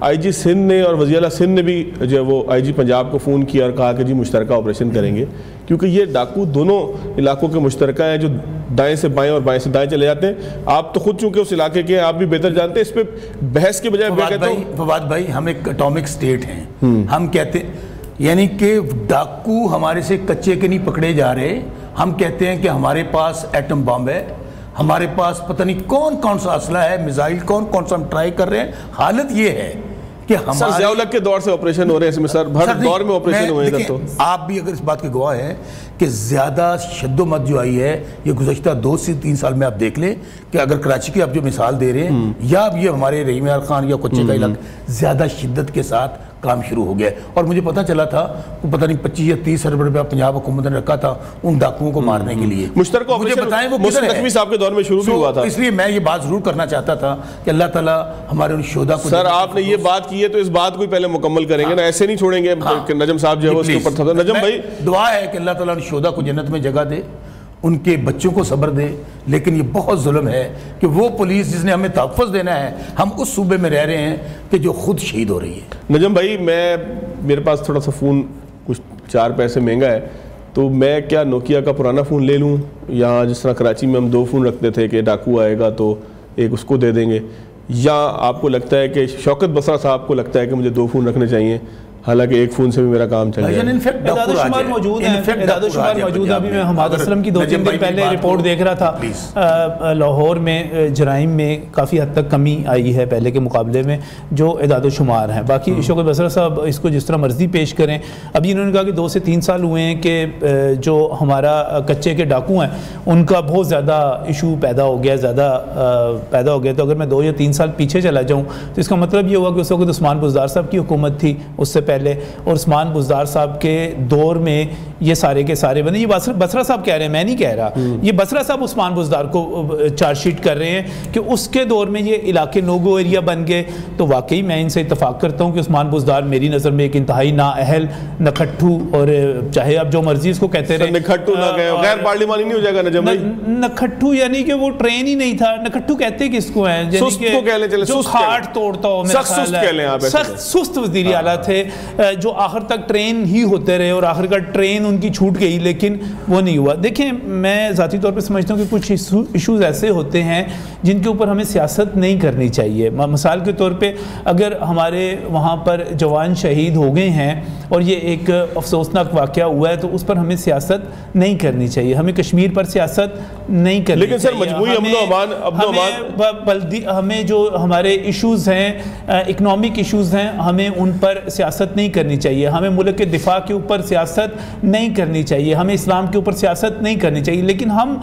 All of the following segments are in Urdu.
آئی جی سندھ نے اور وزیر اعلیٰ سندھ نے بھی جو ہے وہ آئی جی پنجاب کو فون کیا اور کہا کہ جی مشترکہ آپریشن کریں گے، کیونکہ یہ ڈاکو دونوں علاقوں کے مشترکہ ہیں جو دائیں سے بائیں اور بائیں سے دائیں چلے جاتے ہیں. آپ تو خود چونکہ اس علاقے کے ہیں، آپ بھی بہتر جانتے ہیں. اس پہ بحث کے بجائے میں کہتا ہوں فواد بھائی ہم ایک اٹامک سٹیٹ ہیں. ہم کہتے یعنی کہ ڈاکو ہمارے سے کچے کے نہیں پکڑے جا رہے. ہم کہتے ہیں کہ ہمارے پاس ایٹم بم ہے، ہمارے پاس پتہ نہیں کون کون سا اسلحہ ہے، میزائل کون کون سا ہم ٹرائی کر رہے ہیں. حالت یہ ہے کہ سر ضیاء الحق کے دور سے آپریشن ہو رہے ہیں اس میں، سر ہر دور میں آپریشن ہوئے ہیں. تو آپ بھی اگر اس بات کے گواہ ہیں کہ زیادہ شد و مت جو آئی ہے یہ گزشتہ 2 سے 3 سال میں آپ دیکھ لیں کہ اگر کراچی کی آپ جو مثال دے رہے ہیں یا اب یہ ہمارے رحیم یار خان یا کچے کا علاقہ زیادہ شدت کے ساتھ کام شروع ہو گیا ہے. اور مجھے پتہ چلا تھا کہ پتہ نہیں 25 یا 30 ارب روپیہ پنجاب حکومت نے رکھا تھا ان ڈاکوؤں کو مارنے کے لیے. مشترکہ مجھے بتائیں وہ محسن نقوی صاحب کے دور میں شروع بھی ہوا تھا. اس لیے میں یہ بات ضرور کرنا چاہتا تھا کہ اللہ تعالیٰ ہمارے ان شہداء کو. سر آپ نے یہ بات کی ہے تو اس بات کو پہلے مکمل کریں گے نا، ایسے نہیں چھوڑیں گے کہ نجم صاحب جو ہے اس کے اوپر تھا. نجم بھائی دعا ہے کہ اللہ تعالیٰ ان شہداء کو جنت میں جگہ دے، ان کے بچوں کو صبر دے. لیکن یہ بہت ظلم ہے کہ وہ پولیس جس نے ہمیں تحفظ دینا ہے، ہم اس صوبے میں رہ رہے ہیں کہ جو خود شہید ہو رہی ہے. نجم بھائی میرے پاس تھوڑا سا فون کچھ 4 پیسے مہنگا ہے، تو میں کیا نوکیا کا پرانا فون لے لوں، یا جس طرح کراچی میں ہم 2 فون رکھتے تھے کہ ڈاکو آئے گا تو ایک اس کو دے دیں گے، یا آپ کو لگتا ہے کہ شوکت بسرا صاحب کو لگتا ہے کہ مجھے 2 فون رکھنے چاہیے، حالانکہ ایک فون سے بھی میرا کام چل جائے. اعداد و شمار موجود ہیں، اعداد و شمار موجود ہیں. ابھی میں حماد اسلم کی 2-3 دن پہلے رپورٹ دیکھ رہا تھا، لاہور میں جرائم میں کافی حد تک کمی آئی ہے پہلے کے مقابلے میں جو اعداد و شمار ہیں. باقی شوکت بسرا صاحب اس کو جس طرح مرضی پیش کریں. ابھی انہوں نے کہا کہ 2 سے 3 سال ہوئے ہیں کہ جو ہمارا کچے کے ڈاکو ہیں ان کا بہت زیادہ ایشو پیدا ہو گیا، تو اگر میں 2 یا 3 سال پیچھے چلا جاؤں تو اس کا مطلب یہ ہوا کہ اس وقت عثمان بزدار صاحب کی حکومت تھی اس سے پہلے، اور عثمان بزدار صاحب کے دور میں یہ سارے کے سارے بنے. یہ بسرا صاحب کہہ رہے ہیں، میں نہیں کہہ رہا، یہ بسرا صاحب عثمان بزدار کو چارج شیٹ کر رہے ہیں کہ اس کے دور میں یہ علاقے نوگو ایریا بن گئے. تو واقعی میں ان سے اتفاق کرتا ہوں کہ عثمان بزدار میری نظر میں ایک انتہائی نااہل، نکھٹو، اور چاہے آپ جو مرضی اس کو کہتے رہے، نکھٹو نہ کہیں، غیر پارلیمانی نہیں ہو جائے گا نجم بھائی. نکھٹو یعنی کہ وہ ٹرین ہی نہیں تھا. نکھٹو کہتے کس کو ہیں؟ سست کو کہہ لیں، چلے جو کھاٹ توڑتا ہو، سخت سست وزیر اعلیٰ تھے جو آخر تک ٹرین ہی ہوتے رہے اور آخر کا ٹرین ان کی چھوٹ گئی، لیکن وہ نہیں ہوا. دیکھیں میں ذاتی طور پہ سمجھتا ہوں کہ کچھ ایشوز ایسے ہوتے ہیں جن کے اوپر ہمیں سیاست نہیں کرنی چاہیے. مثال کے طور پہ اگر ہمارے وہاں پر جوان شہید ہو گئے ہیں اور یہ ایک افسوسناک واقعہ ہوا ہے تو اس پر ہمیں سیاست نہیں کرنی چاہیے. ہمیں کشمیر پر سیاست نہیں کرنی لیکن سر مجموعی امن و امان، ہمیں جو ہمارے ایشوز ہیں، اکنامک ایشوز ہیں، ہمیں ان پر سیاست نہیں کرنی چاہیے. ہمیں ملک کے دفاع کے اوپر سیاست نہیں کرنی چاہیے، ہمیں اسلام کے اوپر سیاست نہیں کرنی چاہیے. لیکن ہم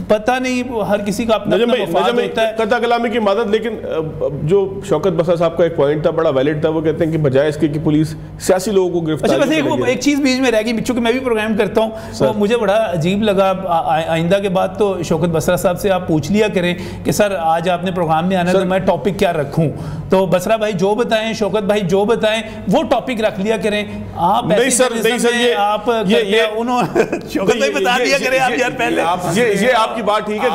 پتہ نہیں ہر کسی کا اپنا مفاد ہوتا ہے. قطع کلامی کی مدد، لیکن جو شوکت بسرا صاحب کا ایک پوائنٹ تھا بڑا ویلڈ تھا، وہ کہتے ہیں کہ بجائے اس کے کہ پولیس سیاسی لوگوں کو گرفتار. اچھا بس ایک چیز بیچ میں رہ گئی، چونکہ میں بھی پروگرام کرتا ہوں تو مجھے بڑا عجیب لگا. آئندہ کے بعد تو شوکت بسرا صاحب سے آپ پوچھ لیا کریں کہ سر آج آپ نے پروگرام میں آنا تو میں ٹاپک کیا رکھوں. تو بسرا بھائی جو بتائیں، شوکت بھائی جو بتائیں وہ ٹاپک رکھ لیا کریں. آپ نہیں سر آپ شوکت بھائی بتا دیا کریں آپ یار پہلے. یہ آپ کی بات ٹھیک ہے.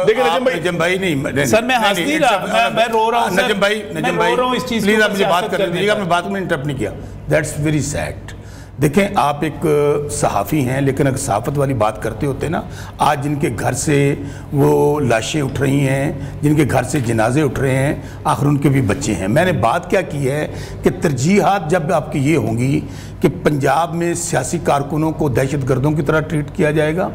دیکھیں نجم بھائی نہیں سر میں ہنس نہیں رہا، میں رو رہا ہوں. نجم بھائی اس چیز پلیز آپ مجھے بات کر دیجیے گا، آپ نے بات میں انٹرپٹ نہیں کیا. That's very sad. دیکھیں آپ ایک صحافی ہیں، لیکن اگر صحافت والی بات کرتے ہوتے نا، آج جن کے گھر سے وہ لاشیں اٹھ رہی ہیں، جن کے گھر سے جنازے اٹھ رہے ہیں، آخر ان کے بھی بچے ہیں. میں نے بات کیا کی ہے کہ ترجیحات جب آپ کی یہ ہوں گی کہ پنجاب میں سیاسی کارکنوں کو دہشت گردوں کی طرح ٹریٹ کیا جائے گا،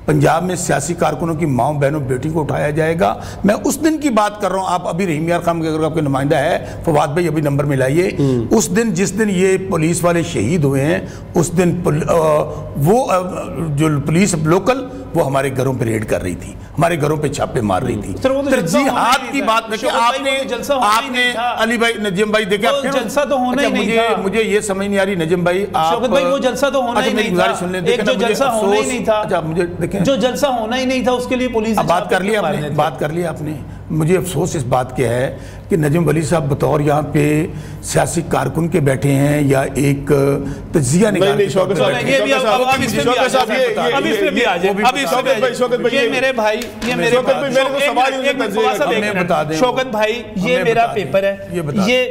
پنجاب میں سیاسی کارکنوں کی ماؤں بہنوں بیٹی کو اٹھایا جائے گا. میں اس دن کی بات کر رہا ہوں. آپ ابھی رحیم یار خان اگر آپ کے نمائندہ ہے فواد بھائی ابھی نمبر ملائیے. اس دن جس دن یہ پولیس والے شہید ہوئے ہیں اس دن وہ جو پولیس لوکل وہ ہمارے گھروں پہ ریڈ کر رہی تھی، ہمارے گھروں پہ چھاپے مار رہی تھی. ترجیحات کی بات دیکھیں آپ نے علی بھائی نجم بھائی دیکھیں جلسہ تو ہونا ہی نہیں تھا. مجھے یہ سمجھ نہیں آ رہی نجم بھائی شوکت بھائی وہ جلسہ تو ہونا ہی نہیں تھا. ایک جو جلسہ ہونا ہی نہیں تھا، جو جلسہ ہونا ہی نہیں تھا اس کے لیے پولیس بات کر لی آپ نے. مجھے افسوس اس بات کے ہے کہ نجم ولی صاحب بطور یہاں پہ سیاسی کارکن کے بیٹھے ہیں یا ایک تجزیہ نگار. یہ میرے بھائی شوکت بھائی یہ میرا پیپر ہے,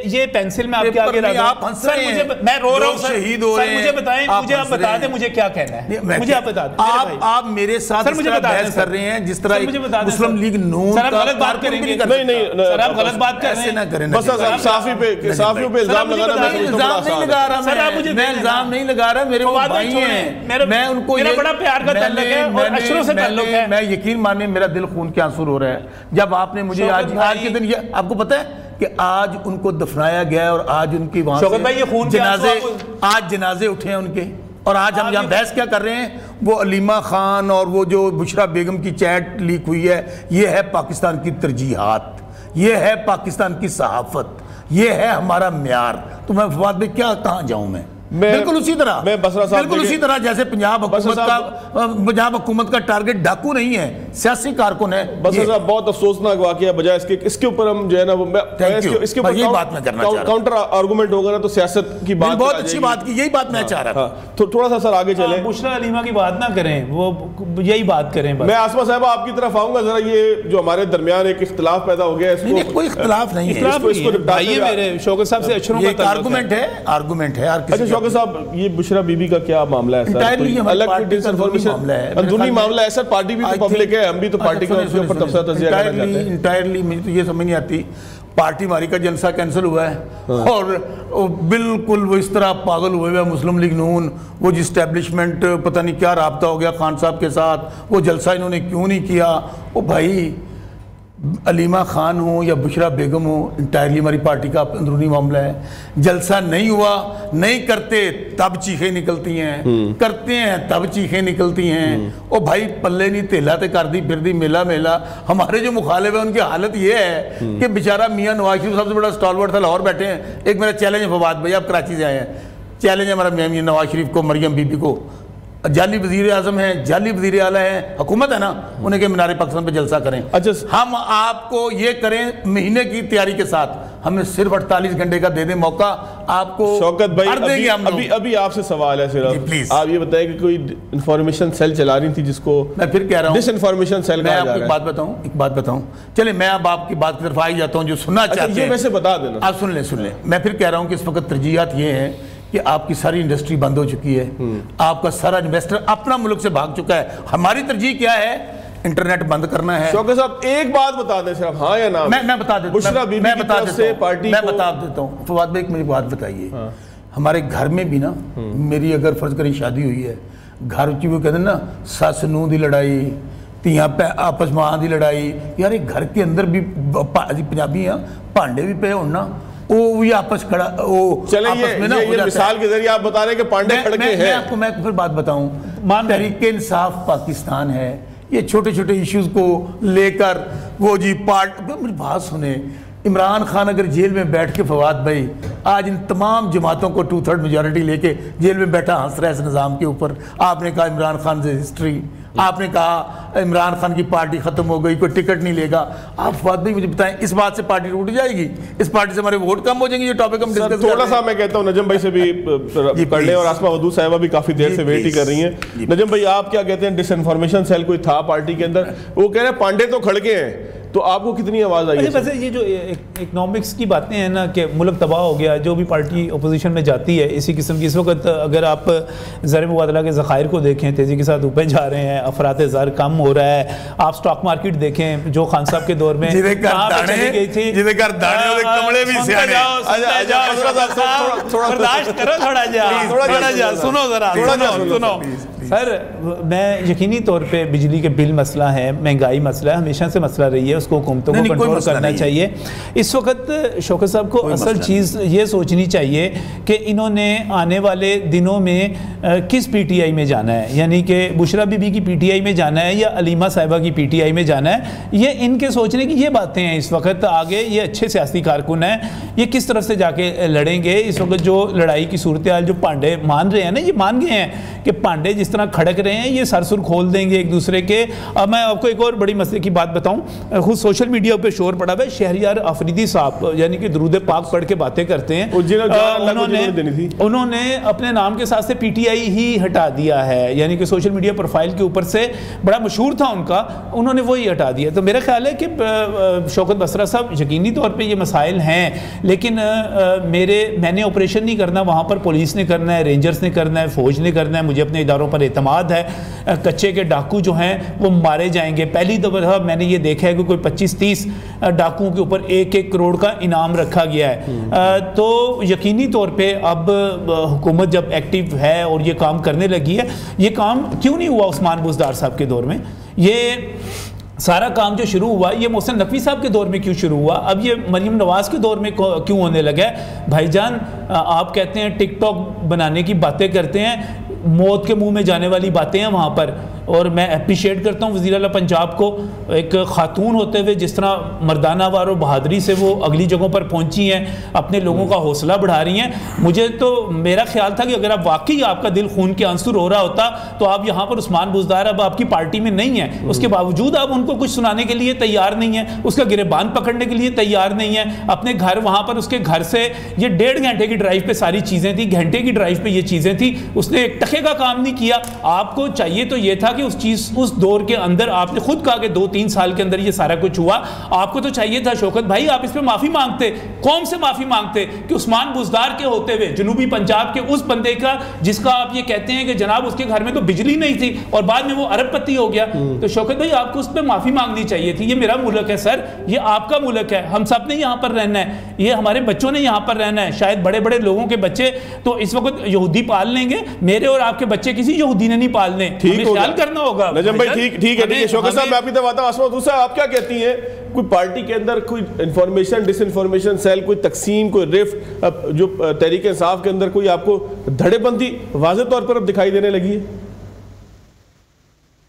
یہ پینسل میں آپ کے آگے رکھا, میں رو رہا ہوں شہید ہو رہے ہیں, مجھے بتائیں, مجھے آپ بتا دیں مجھے کیا کہنا ہے, مجھے آپ بتا دیں. آپ میرے ساتھ اس طرح بحث کر رہے ہیں جس طرح مسلم لیگ نون سر آپ غلط بات کریں گے, نہیں سر آپ غلط بات کر رہے ہیں, بس صحافیوں پہ الزام لگانا, میں الزام نہیں لگا رہا, میرے بھائی ہیں, میں ان کو میرا بڑا پیار کا تعلق ہے اور اشروں سے تعلق ہے. میں یقین مانیں میرا دل خون کے آنسو رو رہا ہے جب آپ نے مجھے آج کے دن, یہ آپ کو پتہ ہے کہ آج ان کو دفنایا گیا ہے اور آج ان کی وہاں سے جنازے اٹھے ہیں ان کے, اور آج ہم یہاں بحث کیا کر رہے ہیں, وہ علیمہ خان اور وہ جو بشرا بیگم کی چیٹ لیک ہوئی ہے, یہ ہے پاکستان کی ترجیحات, یہ ہے پاکستان کی صحافت, یہ ہے ہمارا معیار. تو میں فواد بھائی کیا کہاں جاؤں میں, بالکل اسی طرح جیسے پنجاب حکومت کا ٹارگٹ ڈاکو نہیں ہے, سیاسی کارکن ہے. بسر صاحب بہت افسوسناک واقعہ, بجائے اس کے اوپر ہم جو ہے نا اس کے اوپر کاؤنٹر آرگومنٹ ہوگا نا تو سیاست کی بات, بہت اچھی بات کی, یہی بات میں چاہ رہا تھا. تو تھوڑا سا سر آگے چلیں, بشرا علیمہ کی بات نہ کریں, وہ یہی بات کریں. میں آسمہ صاحب آپ کی طرف آؤں گا, ذرا یہ جو ہمارے درمیان ایک اختلاف پیدا ہو گیا, کوئی اختلاف نہیں ہے, میرے شوکت صاحب سے اچھروں کا آرگومنٹ ہے. اچھا شوکت صاحب, یہ بشرا بی بی کا کیا معاملہ ہے سر؟ الگ ڈس انفارمیشن اندرونی معاملہ ہے سر, پارٹی بھی تو پبلک ہے, ہم بھی تو پارٹی کا اس کے اوپر تبصرہ تجزیہ کرنا چاہتے ہیں. انٹائرلی مجھے تو یہ سمجھ نہیں آتی, پارٹی ہماری کا جلسہ کینسل ہوا ہے اور بالکل وہ اس طرح پاگل ہوئے ہوئے مسلم لیگ نون, وہ جو اسٹیبلشمنٹ پتہ نہیں کیا رابطہ ہو گیا خان صاحب کے ساتھ, وہ جلسہ انہوں نے کیوں نہیں کیا. وہ بھائی علیمہ خان ہو یا بشرا بیگم ہو, انٹائرلی ہماری پارٹی کا اندرونی معاملہ ہے. جلسہ نہیں ہوا, نہیں کرتے تب چیخیں نکلتی ہیں, کرتے ہیں تب چیخیں نکلتی ہیں. او بھائی پلے نہیں تیلا تے کر دی پھر دی میلا میلا. ہمارے جو مخالف ہیں ان کی حالت یہ ہے کہ بیچارہ میاں نواز شریف سب سے بڑا سٹالورٹ تھا, لاہور بیٹھے ہیں. ایک میرا چیلنج ہے فواد بھائی, آپ کراچی سے آئے ہیں, چیلنج ہے ہمارا میاں نواز شریف کو, مریم بی بی کو, جعلی وزیر اعظم ہیں, جعلی وزیر اعلیٰ ہیں, حکومت ہے نا, انہیں کہ مینار پاکستان پہ جلسہ کریں. ہم آپ کو یہ کریں مہینے کی تیاری کے ساتھ, ہمیں صرف 48 گھنٹے کا دے دیں موقع آپ کو. شوکت بھائی ابھی آپ سے سوال ہے صرف, پلیز آپ یہ بتائیں کہ کوئی انفارمیشن سیل چلا رہی تھی جس کو میں پھر کہہ رہا ہوں ڈس انفارمیشن سیل کہا جا رہا ہے. ایک بات بتاؤں, چلیں میں اب آپ کی بات کی طرف آ ہی جاتا ہوں جو سننا چاہتے ہیں. ویسے بتا دینا, آپ سن لیں. میں پھر کہہ رہا ہوں کہ اس وقت ترجیحات یہ ہیں کہ آپ کی ساری انڈسٹری بند ہو چکی ہے, آپ کا سارا انویسٹر اپنا ملک سے بھاگ چکا ہے. ہماری ترجیح کیا ہے, انٹرنیٹ بند کرنا ہے. شوکت صاحب ایک بات بتا دیں صرف, ہاں یا نہ. میں بتا دیتا ہوں, میں بتا دیتا ہوں. فواد بھائی مجھے بات بتائیے, ہمارے گھر میں بھی نا, میری اگر فرض کریں شادی ہوئی ہے, گھر کی وہ کہتے ہیں نا سس نو دی لڑائی, تیاں آپس ماں دی لڑائی, یار ایک گھر کے اندر بھی پنجابی ہیں بھانڈے بھی پہ ہونا, وہ آپس کھڑا, یہ مثال کے ذریعے آپ بتا رہے ہیں کہ پانڈے کھڑکے ہیں. میں پھر بات بتاؤں, تحریک انصاف پاکستان ہے, یہ چھوٹے چھوٹے ایشوز کو لے کر وہ جی میری بات سنیں, عمران خان اگر جیل میں بیٹھ کے فواد بھائی آج ان تمام جماعتوں کو 2/3 میجورٹی لے کے جیل میں بیٹھا ہنس رہا ہے اس نظام کے اوپر, آپ نے کہا عمران خان سے ہسٹری, آپ نے کہا عمران خان کی پارٹی ختم ہو گئی, کوئی ٹکٹ نہیں لے گا. آپ فواد بھائی مجھے بتائیں اس بات سے پارٹی ٹوٹ جائے گی, اس پارٹی سے ہمارے ووٹ کم ہو جائیں گے؟ یہ ٹاپک ہم ڈسکس تھوڑا سا میں کہتا ہوں نجم بھائی سے بھی پڑھ لیں, اور آسمہ ودود صاحبہ بھی کافی دیر سے ویٹ ہی کر رہی ہیں. نجم بھائی آپ کیا کہتے ہیں, ڈس انفارمیشن سیل کوئی تھا پارٹی کے اندر, وہ کہہ رہے ہیں پانڈے تو کھڑکے ہیں, تو آپ کو کتنی آواز آئی ہے؟ ویسے یہ جو اکنامکس کی باتیں ہیں نا کہ ملک تباہ ہو گیا, جو بھی پارٹی اپوزیشن میں جاتی ہے اسی قسم کی, اس وقت اگر آپ زر مبادلہ کے ذخائر کو دیکھیں تیزی کے ساتھ اوپر جا رہے ہیں, افراط زر کم ہو رہا ہے, آپ سٹاک مارکیٹ دیکھیں جو خان صاحب کے دور میں گئی تھی, برداشت کرو تھوڑا جا سنو ذرا سنو. سر میں یقینی طور پہ بجلی کے بل مسئلہ ہے, مہنگائی مسئلہ ہے, ہمیشہ سے مسئلہ رہی ہے, اس کو حکومتوں کو کنٹرول کرنا چاہیے. اس وقت شوکت صاحب کو اصل چیز یہ سوچنی چاہیے کہ انہوں نے آنے والے دنوں میں کس پی ٹی آئی میں جانا ہے, یعنی کہ بشرا بی بی کی پی ٹی آئی میں جانا ہے یا علیمہ صاحبہ کی پی ٹی آئی میں جانا ہے. یہ ان کے سوچنے کی یہ باتیں ہیں اس وقت. آگے یہ اچھے سیاسی کارکن ہیں, یہ کس طرف سے جا کے لڑیں گے. اس وقت جو لڑائی کی صورتحال جو پانڈے مان رہے ہیں نا, یہ مان گئے ہیں کہ پانڈے جس طرح طرح کھڑک رہے ہیں یہ سر سر کھول دیں گے ایک دوسرے کے. اب میں آپ کو ایک اور بڑی مسئلے کی بات بتاؤں, خود سوشل میڈیا پہ شور پڑا ہوا ہے, شہریار آفریدی صاحب یعنی کہ درود پاک پڑھ کے باتیں کرتے ہیں, انہوں نے اپنے نام کے ساتھ سے پی ٹی آئی ہی ہٹا دیا ہے, یعنی کہ سوشل میڈیا پروفائل کے اوپر سے بڑا مشہور تھا ان کا, انہوں نے وہی ہٹا دیا. تو میرا خیال ہے کہ شوکت بسرا صاحب یقینی طور پہ یہ مسائل ہیں, لیکن میں نے آپریشن نہیں کرنا, وہاں پر پولیس نے کرنا ہے, رینجرز نے کرنا ہے, فوج نے کرنا ہے. مجھے اپنے اداروں پر اعتماد ہے. کچے کے ڈاکو جو ہیں وہ مارے جائیں گے. پہلی دفعہ میں نے یہ دیکھا ہے کہ کوئی 25-30 ڈاکوؤں کے اوپر 1-1 کروڑ کا انعام رکھا گیا ہے. تو یقینی طور پہ اب حکومت جب ایکٹیو ہے اور یہ کام کرنے لگی ہے, یہ کام کیوں نہیں ہوا عثمان بزدار صاحب کے دور میں؟ یہ سارا کام جو شروع ہوا یہ محسن نقوی صاحب کے دور میں کیوں شروع ہوا؟ اب یہ مریم نواز کے دور میں کیوں ہونے لگا ہے؟ بھائی جان آپ کہتے ہیں ٹک ٹاک بنانے کی باتیں کرتے ہیں, موت کے منہ میں جانے والی باتیں ہیں وہاں پر. اور میں اپریشیٹ کرتا ہوں وزیر اعلیٰ پنجاب کو, ایک خاتون ہوتے ہوئے جس طرح مردانہ وار و بہادری سے وہ اگلی جگہوں پر پہنچی ہیں, اپنے لوگوں کا حوصلہ بڑھا رہی ہیں. مجھے تو میرا خیال تھا کہ اگر آپ واقعی آپ کا دل خون کے عنصر ہو رہا ہوتا تو آپ یہاں پر عثمان بزدار اب آپ کی پارٹی میں نہیں ہیں, اس کے باوجود آپ ان کو کچھ سنانے کے لیے تیار نہیں ہیں, اس کا گریبان پکڑنے کے لیے تیار نہیں ہیں. اپنے گھر وہاں پر اس کے گھر سے یہ 1.5 گھنٹے کی ڈرائیو پہ ساری چیزیں تھیں, گھنٹے کی ڈرائیو پہ یہ چیزیں تھیں, اس نے ایک ٹکے کا کام نہیں کیا. آپ کو چاہیے تو یہ تھا کہ اس دور کے اندر آپ نے خود کہا کہ 2-3 سال کے اندر یہ سارا کچھ ہوا, آپ کو تو چاہیے تھا شوکت بھائی آپ اس پہ معافی مانگتے, قوم سے معافی مانگتے کہ عثمان بزدار کے ہوتے ہوئے جنوبی پنجاب کے اس بندے کا جس کا آپ یہ کہتے ہیں کہ جناب اس کے گھر میں تو بجلی نہیں تھی اور بعد میں وہ ارب پتی ہو گیا, تو شوکت بھائی آپ کو اس پہ معافی مانگنی چاہیے تھی. یہ میرا ملک ہے سر, یہ آپ کا ملک ہے, ہم سب نے یہاں پر رہنا ہے, یہ ہمارے بچوں نے یہاں پر رہنا ہے. شاید بڑے بڑے لوگوں کے بچے تو اس وقت یہودی پال لیں گے, میرے اور آپ کے بچے کسی یہودی نے نہیں پالنے, ہمیں خیال کرنا ہوگا. نجم بھائی ٹھیک ہے. شوکت صاحب میں آپ کی طرف آتا ہوں. آسما دوسرا آپ کیا کہتی ہیں, کوئی پارٹی کے اندر کوئی انفارمیشن ڈس انفارمیشن سیل, کوئی تقسیم, کوئی رفٹ جو تحریک انصاف کے اندر کوئی آپ کو دھڑے بندی واضح طور پر اب دکھائی دینے لگی ہے؟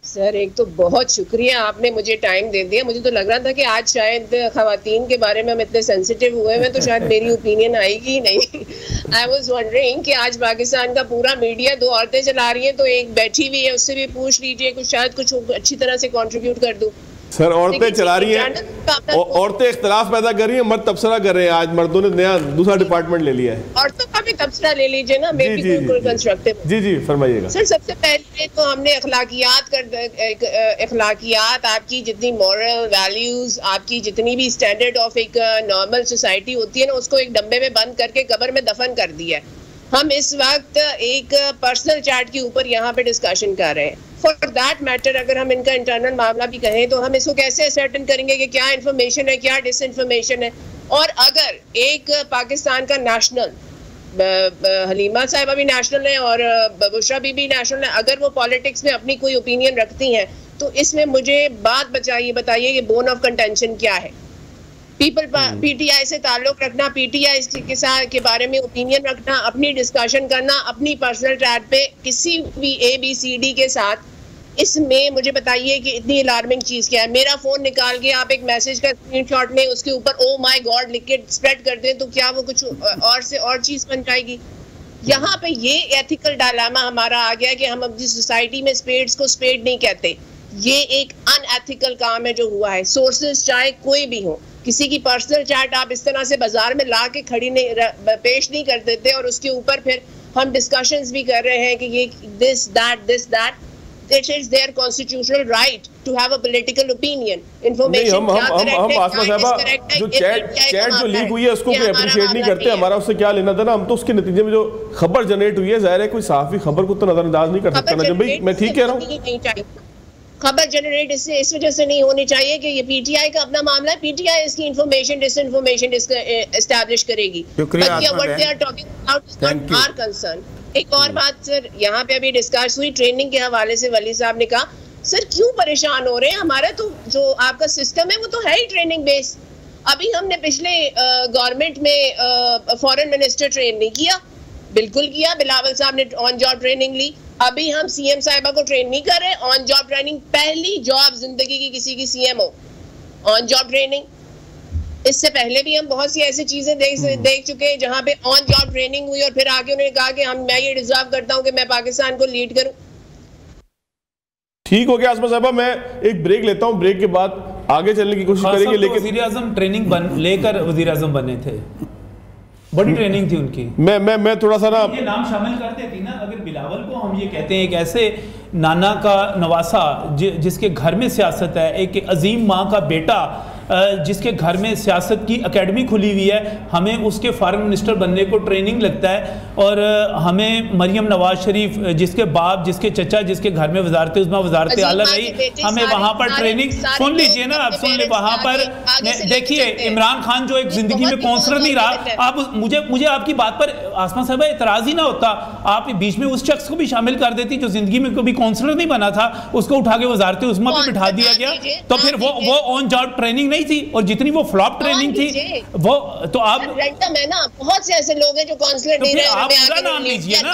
سر ایک تو بہت شکریہ, آپ نے مجھے ٹائم دے دیا. مجھے تو لگ رہا تھا کہ آج شاید خواتین کے بارے میں ہم اتنے سینسیٹیو ہوئے ہیں تو شاید میری اوپینین آئے گی نہیں. آئی واز ونڈرنگ کہ آج پاکستان کا پورا میڈیا 2 عورتیں چلا رہی ہیں, تو ایک بیٹھی ہوئی ہے, اس سے بھی پوچھ لیجئے, کچھ شاید کچھ اچھی طرح سے کنٹریبیوٹ کر دوں. سر عورتیں چلا رہی ہیں, عورتیں اختلاف پیدا کر رہی ہیں, مرد تبصرہ کر رہے ہیں. آج مردوں نے نیا دوسرا ڈپارٹمنٹ لے لیا ہے. عورتوں کا بھی تبصرہ لے لیجئے نا, میں بھی بالکل کنسٹرکٹیو. جی فرمائیے گا. سر سب سے پہلے تو ہم نے اخلاقیات, آپ کی جتنی مورل ویلیوز, آپ کی جتنی بھی اسٹینڈرڈ آف ایک نارمل سوسائٹی ہوتی ہے نا, اس کو ایک ڈبے میں بند کر کے قبر میں دفن کر دیا ہے. ہم اس وقت ایک پرسنل چیٹ کے اوپر یہاں پہ ڈسکشن کر رہے ہیں. فار دیٹ میٹر اگر ہم ان کا انٹرنل معاملہ بھی کہیں تو ہم اس کو کیسے اسرٹن کریں گے کہ کیا انفارمیشن ہے, کیا ڈس انفارمیشن ہے. اور اگر ایک پاکستان کا نیشنل, حلیمہ صاحبہ بھی نیشنل ہیں اور بشرا بی بھی نیشنل ہیں, اگر وہ پالیٹکس میں اپنی کوئی اوپینین رکھتی ہیں تو اس میں مجھے بات بتائیے کہ بون آف کنٹینشن کیا ہے. پی ٹی آئی سے تعلق رکھنا, پی ٹی آئی کے بارے میں اوپینین رکھنا, اپنی ڈسکشن کرنا اپنی پرسنل چیٹ پہ کسی بھی ABCD کے ساتھ, اس میں مجھے بتائیے کہ اتنی الارمنگ چیز کیا ہے. میرا فون نکال کے آپ ایک میسج کا اسکرین شاٹ لیں, اس کے اوپر او مائی گاڈ لکھ کے اسپریڈ کر دیں, تو کیا وہ کچھ اور سے اور چیز بن جائے گی؟ یہاں پہ یہ ایتھیکل ڈائلاما ہمارا آ گیا کہ ہم اپنی سوسائٹی میں اسپیڈس کو اسپیڈ نہیں کہتے. یہ ایک ان ایتھیکل کام ہے جو ہوا ہے. سورسز چاہے کوئی بھی ہو, کسی کی پرسنل چیٹ آپ اس طرح سے بازار میں لا کے کھڑی نہیں پیش نہیں کر دیتے, اور اس کے اوپر پھر ہم ڈسکشنز بھی کر رہے ہیں کہ یہ this that it is their constitutional right to have a political opinion. Information کیا کریکٹ ہے, جو چیٹ جو لیک ہوئی ہے اس کو کوئی اپریشیٹ نہیں کرتے. ہمارا اس سے کیا لینا تھا نا, ہم تو اس کے نتیجے میں جو خبر جنریٹ ہوئی ہے, ظاہر ہے کوئی صحافی خبر کو تو نظر انداز نہیں کر سکتا نا. جب بھائی میں ٹھیک کہہ رہا ہوں, خبر جنریٹ اس وجہ سے نہیں ہونی چاہیے کہ یہ پی ٹی آئی کا اپنا معاملہ ہے, پی ٹی آئی اس کی انفارمیشن ڈس انفارمیشن اسٹیبلش کرے گی. ایک اور بات سر, یہاں پہ ابھی ڈسکس ہوئی ٹریننگ کے حوالے سے, ولی صاحب نے کہا سر کیوں پریشان ہو رہے ہیں, ہمارا تو جو آپ کا سسٹم ہے وہ تو ہے ہی ٹریننگ بیس. ابھی ہم نے پچھلے گورنمنٹ میں فورن منسٹر ٹرین نہیں کیا, بالکل کیا, بلاول صاحب نے آن جاب ٹریننگ لی. ابھی ہم سی ایم صاحبہ کو ٹرین نہیں کر رہے, آن جاب ٹریننگ, پہلی جاب زندگی کی کسی کی سی ایم ہو, آن جاب ٹریننگ. اس سے پہلے بھی ہم بہت سی ایسی چیزیں دیکھ چکے ہیں جہاں پہ آن جاب ٹریننگ ہوئی اور پھر آگے انہوں نے کہا کہ میں یہ ڈیزرو کرتا ہوں کہ میں پاکستان کو لیڈ کروں. ٹھیک ہو گیا آسما صاحبہ، میں ایک بریک لیتا ہوں، بریک کے بعد آگے چلنے کی کوشش کریں گے. لیکن وزیر اعظم ٹریننگ لے کر وزیر اعظم بنے تھے، بڑی ٹریننگ تھی ان کی. میں تھوڑا سا نا یہ نام شامل کر دیتی نا. اگر بلاول کو ہم یہ کہتے ہیں ایک ایسے نانا کا نواسا جس کے گھر میں سیاست ہے، ایک عظیم ماں کا بیٹا جس کے گھر میں سیاست کی اکیڈمی کھلی ہوئی ہے، ہمیں اس کے فارن منسٹر بننے کو ٹریننگ لگتا ہے، اور ہمیں مریم نواز شریف جس کے باپ، جس کے چچا، جس کے گھر میں وزارت عظمیٰ وزارت اعلیٰ رہی، ہمیں وہاں پر ٹریننگ سن لیجئے نا. اب سن لیں وہاں پر. دیکھیے عمران خان جو ایک زندگی میں کونسلر نہیں رہا. اب مجھے آپ کی بات پر آسما صاحبہ اعتراض ہی نہ ہوتا، آپ بیچ میں اس شخص کو بھی شامل کر دیتی جو زندگی میں کبھی کونسلر نہیں بنا تھا، اس کو اٹھا کے وزارت عظمیٰ پہ بٹھا دیا گیا. تو پھر وہ آن جاب ٹریننگ نہیں تھی، اور جتنی وہ فلاپ ٹریننگ تھی وہ تو آپ بہت سے ایسے لوگ ہیں جو کونسلر نہیں رہے. آپ پورا نام لیجئے نا.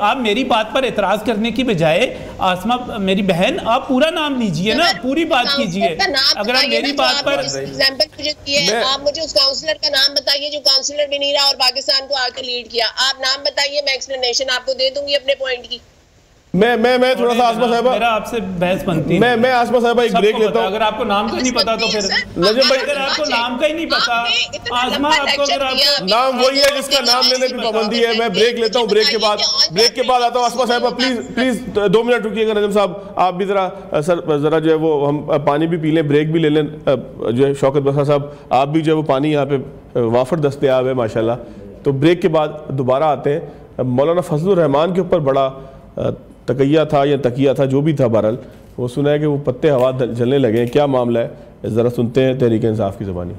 آپ میری بات پر اعتراض کرنے کی بجائے آسما میری بہن آپ پورا نام لیجئے نا، پوری بات کیجئے. اگر آپ میری بات پر آپ مجھے اس کاؤنسلر کا نام بتائیے جو کاؤنسلر بھی نہیں رہا اور پاکستان کو آ کے لیڈ کیا. آپ نام بتائیے، میں ایکسپلینیشن آپ کو دے دوں گی اپنے پوائنٹ کی. میں تھوڑا سا آسما صاحبہ میرا آپ سے بحث بنتی ہے. میں آسما صاحبہ ایک بریک لیتا ہوں. اگر آپ کو نام کا نہیں پتا تو پھر نجم بھائی اگر آپ کو نام کا ہی نہیں پتا آسما، آپ کو اگر آپ کو نام وہی ہے جس کا نام لینے کی پابندی ہے. میں بریک لیتا ہوں، بریک کے بعد آتا ہوں. آسما صاحبہ پلیز 2 منٹ رکیے گا. نجم صاحب آپ بھی ذرا جو ہے وہ ہم پانی بھی پی لیں، بریک بھی لے لیں. جو ہے شوکت بسرا صاحب آپ بھی جو ہے وہ پانی یہاں پہ وافر دستیاب ہے ماشاءاللہ. تو بریک کے بعد دوبارہ آتے ہیں. مولانا فضل الرحمان کے اوپر بڑا تقیہ تھا یا تقیہ تھا جو بھی تھا، بہرحال وہ سنا ہے کہ وہ پتے ہوا جلنے لگے ہیں. کیا معاملہ ہے ذرا سنتے ہیں تحریک انصاف کی زبانی.